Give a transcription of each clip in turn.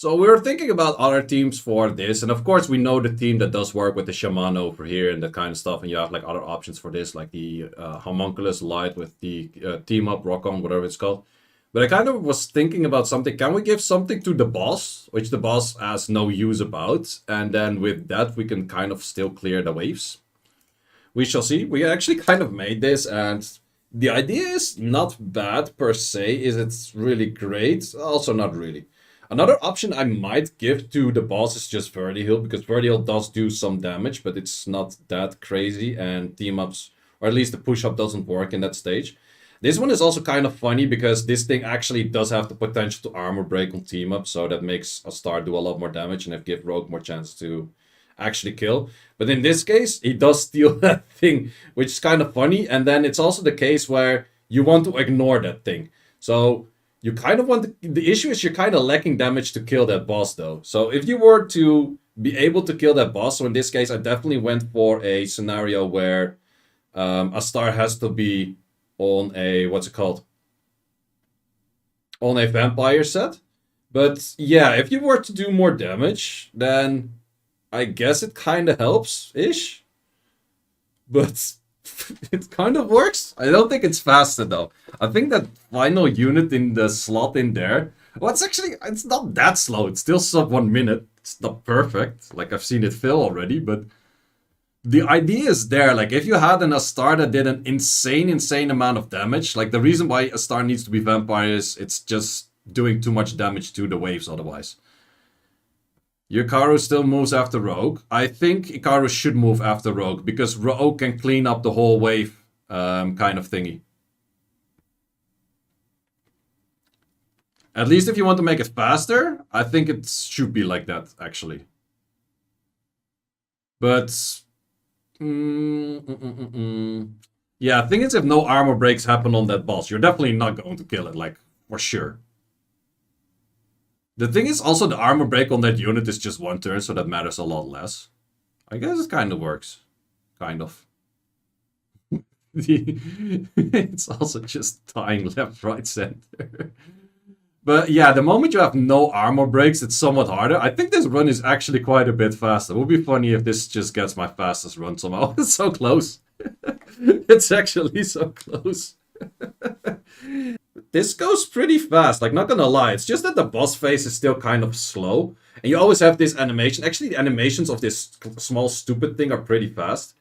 So we were thinking about other teams for this, and of course we know the team that does work with the shaman over here and that kind of stuff, and you have like other options for this, like the homunculus light with the team up rock on, whatever it's called. But I kind of was thinking about something. Can we give something to the boss, which the boss has no use about, and then with that we can kind of still clear the waves? We shall see. We actually kind of made this, and the idea is not bad per se. Is it really great? Also not really. Another option I might give to the boss is just Vertiheal, because Vertiheal does do some damage, but it's not that crazy, and team-ups, or at least the push-up doesn't work in that stage. This one is also kind of funny, because this thing actually does have the potential to armor break on team-up, so that makes a star do a lot more damage, and give Rogue more chance to actually kill. But in this case, he does steal that thing, which is kind of funny, and then it's also the case where you want to ignore that thing. So you kind of want the issue is you're kind of lacking damage to kill that boss though. So if you were to be able to kill that boss, so in this case I definitely went for a scenario where a star has to be on a, what's it called? On a vampire set. But yeah, if you were to do more damage, then I guess it kind of helps-ish. But it kind of works. I don't think it's faster though. I think that final unit in the slot in there, well, it's not that slow. It's still sub 1 minute. It's not perfect. Like, I've seen it fail already, but the idea is there. Like, if you had a star that did an insane amount of damage, like the reason why a star needs to be vampire is it's just doing too much damage to the waves otherwise. Ikaru still moves after Rogue. I think Ikaru should move after Rogue, because Rogue can clean up the whole wave kind of thingy. At least if you want to make it faster, I think it should be like that, actually. But yeah, the thing is, if no armor breaks happen on that boss, you're definitely not going to kill it, like, for sure. The thing is, also the armor break on that unit is just 1 turn, so that matters a lot less. I guess it kind of works. Kind of. It's also just tying left, right, center. But yeah, the moment you have no armor breaks, it's somewhat harder. I think this run is actually quite a bit faster. It would be funny if this just gets my fastest run somehow. It's so close. It's actually so close. This goes pretty fast, like, not gonna lie. It's just that the boss phase is still kind of slow. And you always have this animation. Actually, the animations of this small stupid thing are pretty fast.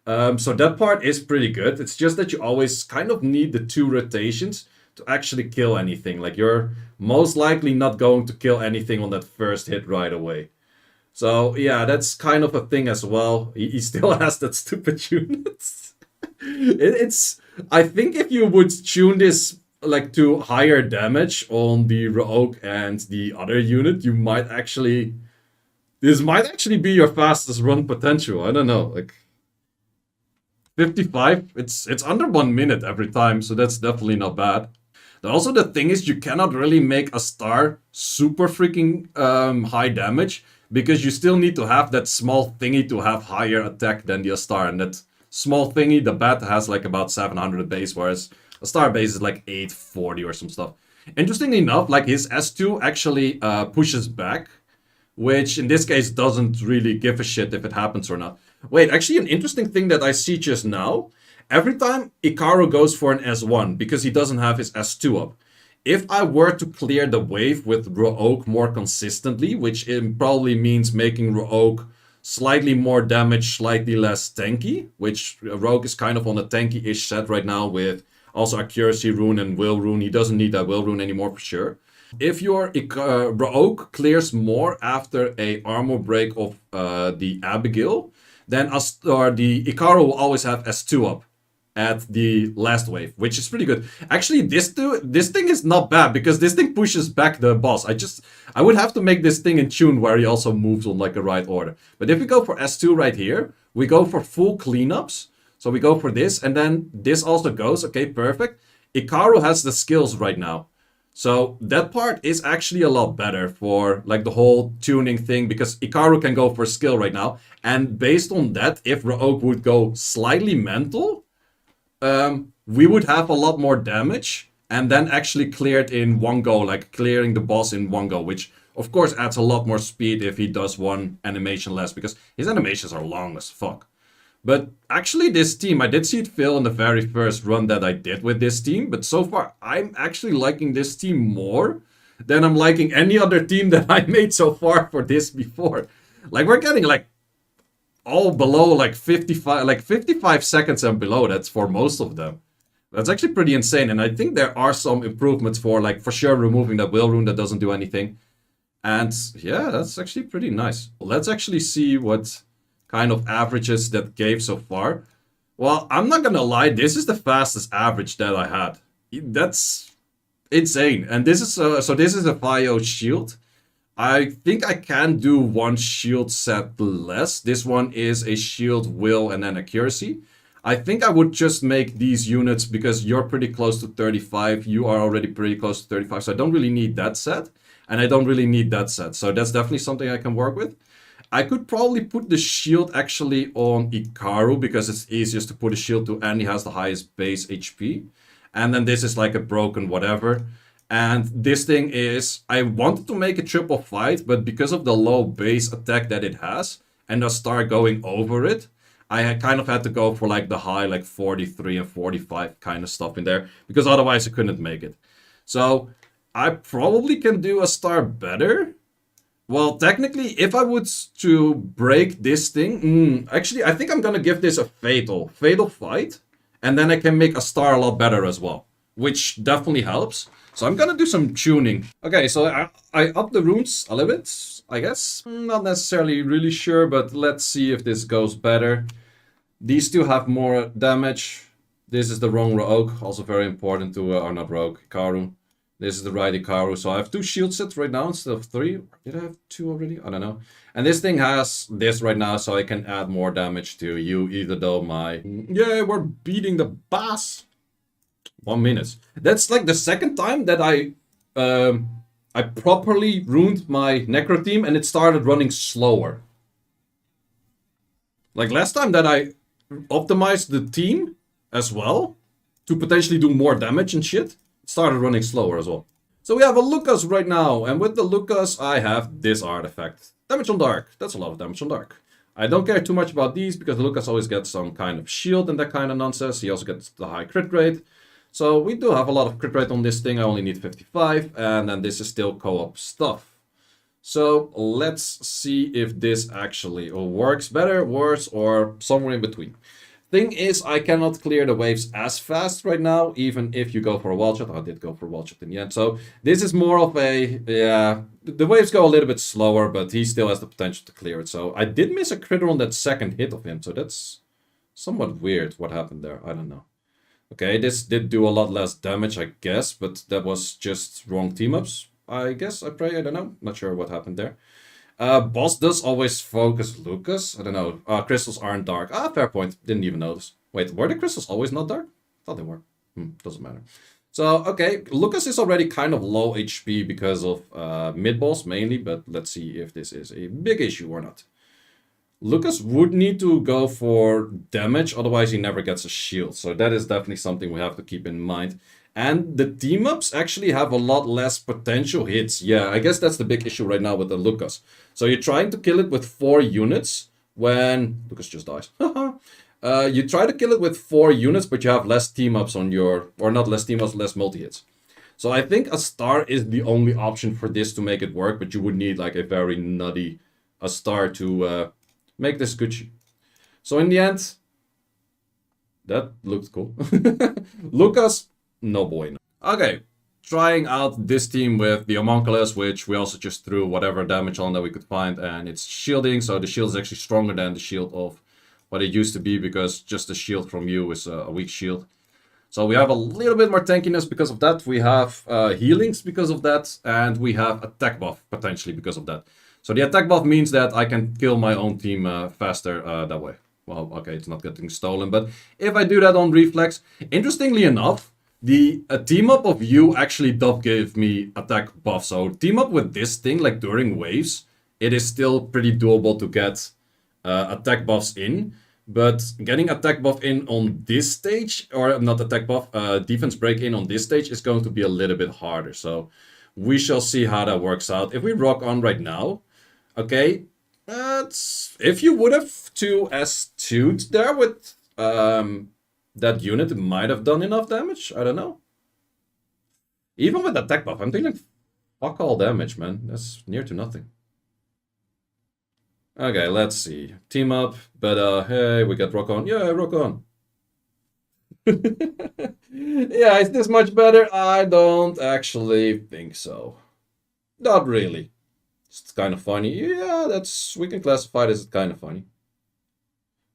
So that part is pretty good. It's just that you always kind of need the 2 rotations to actually kill anything. Like, you're most likely not going to kill anything on that first hit right away. So yeah, that's kind of a thing as well. He still has that stupid unit. I think if you would tune this like to higher damage on the Rogue and the other unit, you might actually... This might actually be your fastest run potential. I don't know, like... 55, it's under 1 minute every time, so that's definitely not bad. But also the thing is, you cannot really make a star super freaking high damage, because you still need to have that small thingy to have higher attack than the star, and that small thingy, the bat has like about 700 base, whereas a star base is like 840 or some stuff. Interestingly enough, like, his S2 actually pushes back, which in this case doesn't really give a shit if it happens or not. Wait, actually an interesting thing that I see just now, every time Ikaru goes for an S1, because he doesn't have his S2 up, if I were to clear the wave with Rogue more consistently, which probably means making Rogue slightly more damage, slightly less tanky, which Rogue is kind of on a tanky-ish set right now with also Accuracy Rune and Will Rune. He doesn't need that Will Rune anymore for sure. If your Rogue clears more after a armor break of the Abigail, then the Ikaru will always have S2 up at the last wave, which is pretty good. Actually, this thing is not bad, because this thing pushes back the boss. I would have to make this thing in tune where he also moves on like a right order. But if we go for S2 right here, we go for full cleanups. So we go for this, and then this also goes. Okay, perfect. Ikaru has the skills right now. So that part is actually a lot better for like the whole tuning thing, because Ikaru can go for skill right now. And based on that, if Rogue would go slightly mental, we would have a lot more damage and then actually clear it in one go, like clearing the boss in one go, which Of course, adds a lot more speed if he does one animation less, because his animations are long as fuck. But actually this team, I did see it fail in the very first run that I did with this team, but so far I'm actually liking this team more than I'm liking any other team that I made so far for this before. Like, we're getting like all below like 55 seconds and below. That's for most of them. That's actually pretty insane, and I think there are some improvements for, like, for sure removing that will rune that doesn't do anything. And yeah, that's actually pretty nice. Let's actually see what kind of averages that gave so far. Well, I'm not gonna lie, this is the fastest average that I had. That's insane. And this is so this is a Vio shield. I think I can do one shield set less. This one is a shield, will, and then accuracy. I think I would just make these units, because you're pretty close to 35. You are already pretty close to 35, so I don't really need that set. And I don't really need that set. So that's definitely something I can work with. I could probably put the shield actually on Ikaru, because it's easiest to put a shield to, and he has the highest base HP. And then this is like a broken whatever. And this thing is, I wanted to make a triple fight, but because of the low base attack that it has, and the star going over it, I kind of had to go for like the high, like 43 and 45 kind of stuff in there, because otherwise I couldn't make it. So I probably can do a star better. Well, technically, if I would to break this thing, actually, I think I'm gonna give this a fatal fight, and then I can make a star a lot better as well, which definitely helps. So I'm gonna do some tuning. Okay, so I up the runes a little bit, I guess. Not necessarily really sure, but let's see if this goes better. These two have more damage. This is the wrong rogue, also very important to, or not rogue, Ikaru. This is the right Ikaru, so I have 2 shield sets right now instead of 3. Did I have 2 already? I don't know. And this thing has this right now, so I can add more damage to you, even though my... Yeah, we're beating the boss! 1 minute. That's like the second time that I properly ruined my Necro team and it started running slower. Like last time that I optimized the team as well to potentially do more damage and shit, it started running slower as well. So we have a Lucas right now, and with the Lucas I have this artifact. Damage on dark. That's a lot of damage on dark. I don't care too much about these because Lucas always gets some kind of shield and that kind of nonsense. He also gets the high crit rate. So we do have a lot of crit rate on this thing. I only need 55, and then this is still co-op stuff. So let's see if this actually works better, worse, or somewhere in between. Thing is, I cannot clear the waves as fast right now, even if you go for a wall shot. I did go for a wall shot in the end. So this is more of a, yeah, the waves go a little bit slower, but he still has the potential to clear it. So I did miss a critter on that second hit of him, so that's somewhat weird what happened there. I don't know. Okay, this did do a lot less damage, I guess, but that was just wrong team-ups. I guess, I pray, I don't know. Not sure what happened there. Boss does always focus Lucas. I don't know. Crystals aren't dark. Ah, fair point. Didn't even notice. Wait, were the crystals always not dark? Thought they were. Doesn't matter. So, okay, Lucas is already kind of low HP because of mid-boss mainly, but let's see if this is a big issue or not. Lucas would need to go for damage, otherwise he never gets a shield. So that is definitely something we have to keep in mind. And the team-ups actually have a lot less potential hits. Yeah, I guess that's the big issue right now with the Lucas. So you're trying to kill it with 4 units when... Lucas just dies. You try to kill it with 4 units, but you have less team-ups on your... Or not less team-ups, less multi-hits. So I think a star is the only option for this to make it work, but you would need like a very nutty a star to make this Gucci. So in the end, that looked cool. Lucas... No boy. Okay, trying out this team with the Homunculus, which we also just threw whatever damage on that we could find, and it's shielding, so the shield is actually stronger than the shield of what it used to be, because just the shield from you is a weak shield. So we have a little bit more tankiness because of that, we have healings because of that, and we have attack buff potentially because of that. So the attack buff means that I can kill my own team faster that way. Well, okay, it's not getting stolen, but if I do that on reflex, interestingly enough, the team-up of you actually does give me attack buff. So team-up with this thing, like during waves, it is still pretty doable to get attack buffs in. But getting attack buff in on this stage, or not attack buff, defense break in on this stage is going to be a little bit harder. So We shall see how that works out. If we rock on right now, okay, if you would have 2S2'd there with that unit, it might have done enough damage. I don't know. Even with that tech buff, I'm dealing fuck all damage, man. That's near to nothing. Okay, let's see. Team up, but hey, we got rock on. Yeah, rock on. Yeah, is this much better? I don't actually think so. Not really. It's kind of funny. Yeah, that's we can classify this as kind of funny.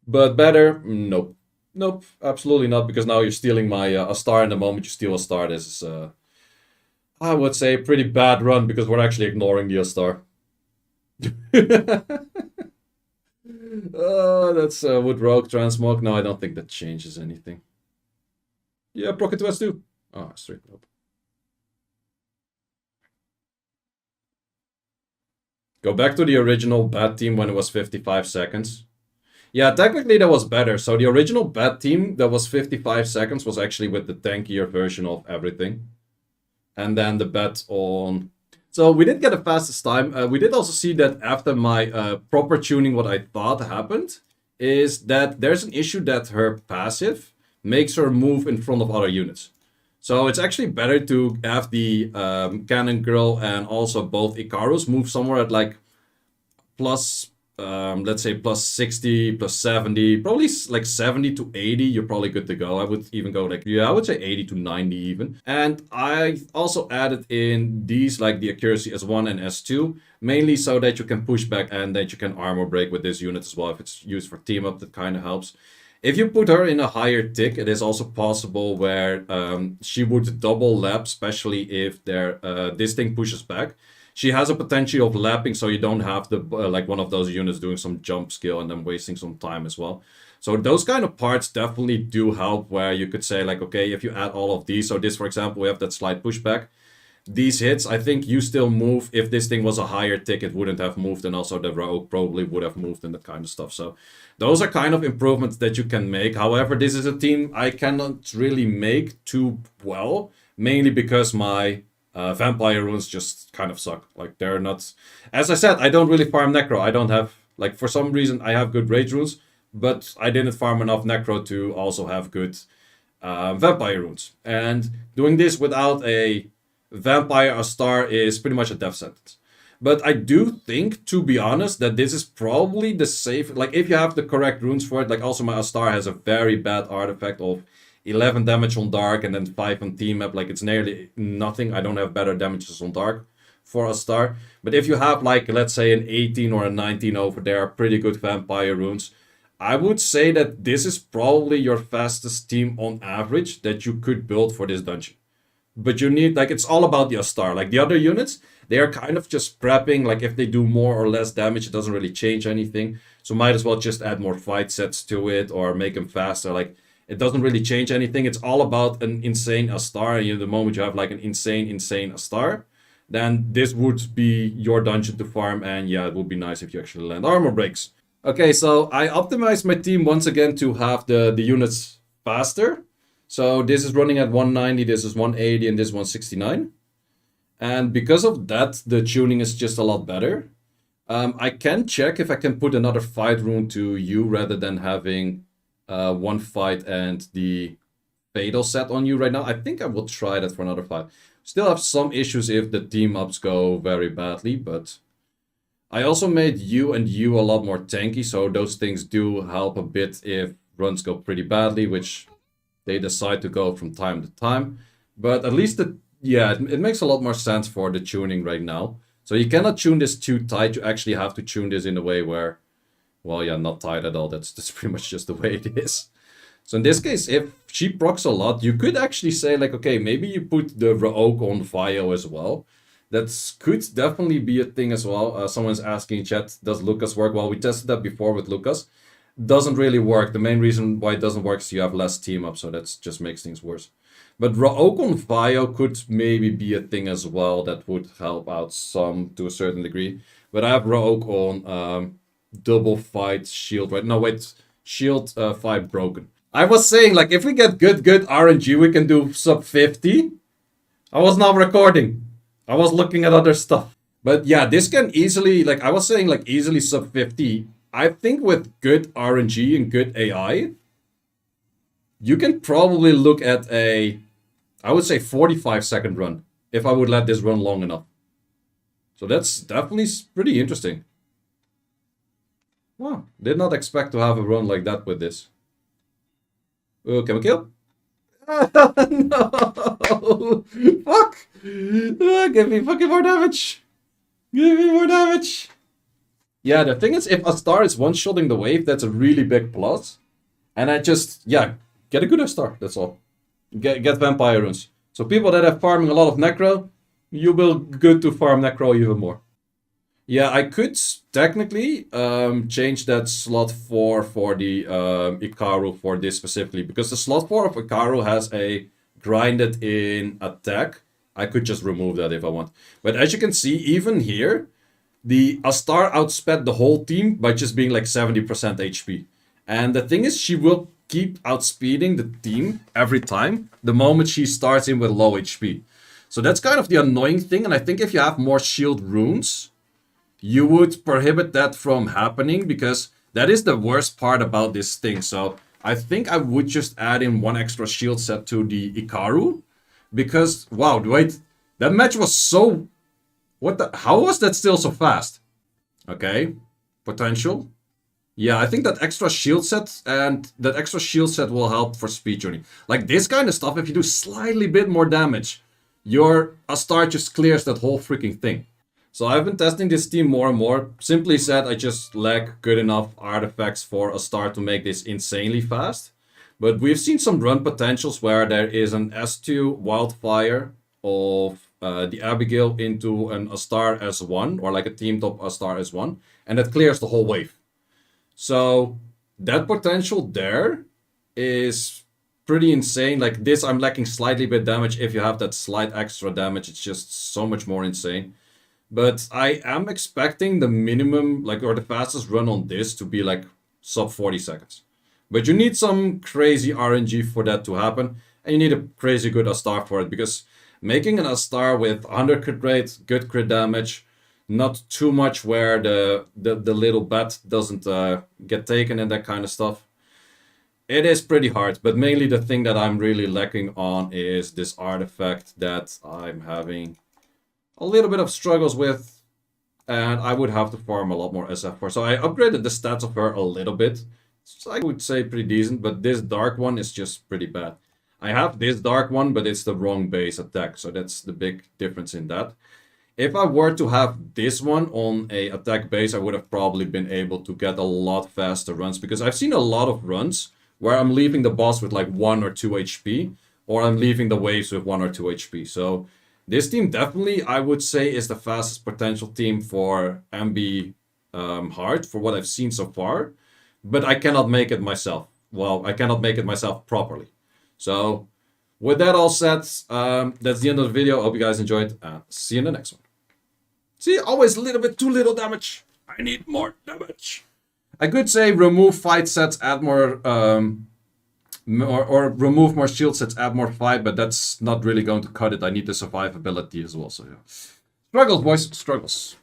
But better? Nope. Nope, absolutely not, because now you're stealing my a star, and the moment you steal a star, this is I would say a pretty bad run, because we're actually ignoring the star. That's would rogue transmog. No, I don't think that changes anything. Yeah, proc to S2. Oh, straight up. Go back to the original bad team when it was 55 seconds. Yeah, technically that was better. So the original bad team that was 55 seconds was actually with the tankier version of everything. And then the bet on... So we did get the fastest time. We did also see that after my proper tuning, what I thought happened is that there's an issue that her passive makes her move in front of other units. So it's actually better to have the Cannon Girl and also both Icarus move somewhere at like plus, let's say plus 60, plus 70, probably like 70 to 80, you're probably good to go. I would even go like, yeah, I would say 80 to 90 even. And I also added in these like the accuracy S1 and S2, mainly so that you can push back and that you can armor break with this unit as well. If it's used for team up, that kind of helps. If you put her in a higher tick, it is also possible where she would double lap, especially if this thing pushes back. She has a potential of lapping, so you don't have the like one of those units doing some jump skill and then wasting some time as well. So those kind of parts definitely do help, where you could say like, okay, if you add all of these, so this, for example, we have that slight pushback. These hits, I think you still move. If this thing was a higher tick, it wouldn't have moved, and also the rogue probably would have moved and that kind of stuff. So those are kind of improvements that you can make. However, this is a team I cannot really make too well, mainly because my vampire runes just kind of suck. Like, they're not... As I said, I don't really farm necro. I don't have... Like, for some reason, I have good rage runes, but I didn't farm enough necro to also have good vampire runes. And doing this without a vampire a star is pretty much a death sentence. But I do think, to be honest, that this is probably the safe... Like, if you have the correct runes for it, like, also my Astar has a very bad artifact of 11 damage on Dark and then 5 on Team Map. Like, it's nearly nothing. I don't have better damages on Dark for Astar. But if you have, like, let's say an 18 or a 19 over there, pretty good vampire runes, I would say that this is probably your fastest team on average that you could build for this dungeon. But you need, like, it's all about the Astar. Like, the other units, they are kind of just prepping. Like, if they do more or less damage, it doesn't really change anything. So might as well just add more fight sets to it or make them faster. Like, it doesn't really change anything. It's all about an insane Astar. And the moment you have, like, an insane Astar, then this would be your dungeon to farm. And yeah, it would be nice if you actually land armor breaks. Okay, so I optimized my team once again to have the units faster. So this is running at 190, this is 180, and this is 169. And because of that, the tuning is just a lot better. I can check if I can put another fight rune to you rather than having one fight and the fatal set on you right now. I think I will try that for another fight. Still have some issues if the team ups go very badly, but I also made you and you a lot more tanky, so those things do help a bit if runs go pretty badly, which they decide to go from time to time. But at least it makes a lot more sense for the tuning right now. So you cannot tune this too tight. You actually have to tune this in a way where, well, yeah, not tight at all. That's pretty much just the way it is. So in this case, if she procs a lot, you could actually say like, okay, maybe you put the Rogue on Vio as well. That could definitely be a thing as well. Someone's asking in chat, does Lucas work? Well, we tested that before with Lucas. Doesn't really work. The main reason why it doesn't work is you have less team up, so that just makes things worse. But Rogue on Vio could maybe be a thing as well that would help out some to a certain degree. But I have Rogue on double fight shield right now. Wait, shield 5 broken. I was saying, like, if we get good RNG, we can do sub 50. I was not recording. I was looking at other stuff. But yeah, this can easily, like I was saying, like easily sub 50. I think with good RNG and good AI, you can probably look at a, I would say 45-second run if I would let this run long enough. So that's definitely pretty interesting. Wow, did not expect to have a run like that with this. Can we kill? No! Fuck! Give me fucking more damage! Give me more damage! Yeah, the thing is, if a star is one-shotting the wave, that's a really big plus. And I just, yeah, get a good star, that's all. Get vampire runes. So people that are farming a lot of necro, you will good to farm necro even more. Yeah, I could technically change that slot 4 for the Ikaru for this specifically, because the slot 4 of Ikaru has a grinded in attack. I could just remove that if I want. But as you can see, even here, the Astar outsped the whole team by just being like 70% HP. And the thing is, she will keep outspeeding the team every time the moment she starts in with low HP. So that's kind of the annoying thing, and I think if you have more shield runes, you would prohibit that from happening, because that is the worst part about this thing. So I think I would just add in one extra shield set to the Ikaru, because, wow, wait, that match was so... What the... How was that still so fast? Okay, potential. Yeah, I think that extra shield set will help for speed journey. Like this kind of stuff, if you do slightly bit more damage, your Astar just clears that whole freaking thing. So I've been testing this team more and more. Simply said, I just lack good enough artifacts for Astar to make this insanely fast. But we've seen some run potentials where there is an S2 wildfire of the Abigail into an Astar S1, or like a team top Astar S1, and it clears the whole wave. So that potential there is pretty insane. Like this, I'm lacking slightly bit damage. If you have that slight extra damage, it's just so much more insane. But I am expecting the minimum, like, or the fastest run on this to be like sub 40 seconds. But you need some crazy RNG for that to happen. And you need a crazy good Astar for it, because making an Astar with 100 crit rate, good crit damage, not too much where the little bat doesn't get taken and that kind of stuff. It is pretty hard, but mainly the thing that I'm really lacking on is this artifact that I'm having a little bit of struggles with, and I would have to farm a lot more SF for. So I upgraded the stats of her a little bit. So I would say pretty decent, but this dark one is just pretty bad. I have this dark one, but it's the wrong base attack, so that's the big difference in that. If I were to have this one on a attack base, I would have probably been able to get a lot faster runs, because I've seen a lot of runs where I'm leaving the boss with like 1 or 2 HP, or I'm leaving the waves with 1 or 2 HP. So this team definitely, I would say, is the fastest potential team for MB Hard, for what I've seen so far. But I cannot make it myself. Well, I cannot make it myself properly. So with that all said, that's the end of the video. Hope you guys enjoyed, and see you in the next one. See, always a little bit too little damage. I need more damage. I could say remove fight sets, add more, or remove more shield sets, add more fight, but that's not really going to cut it. I need the survivability as well, so yeah. Struggles, boys, struggles.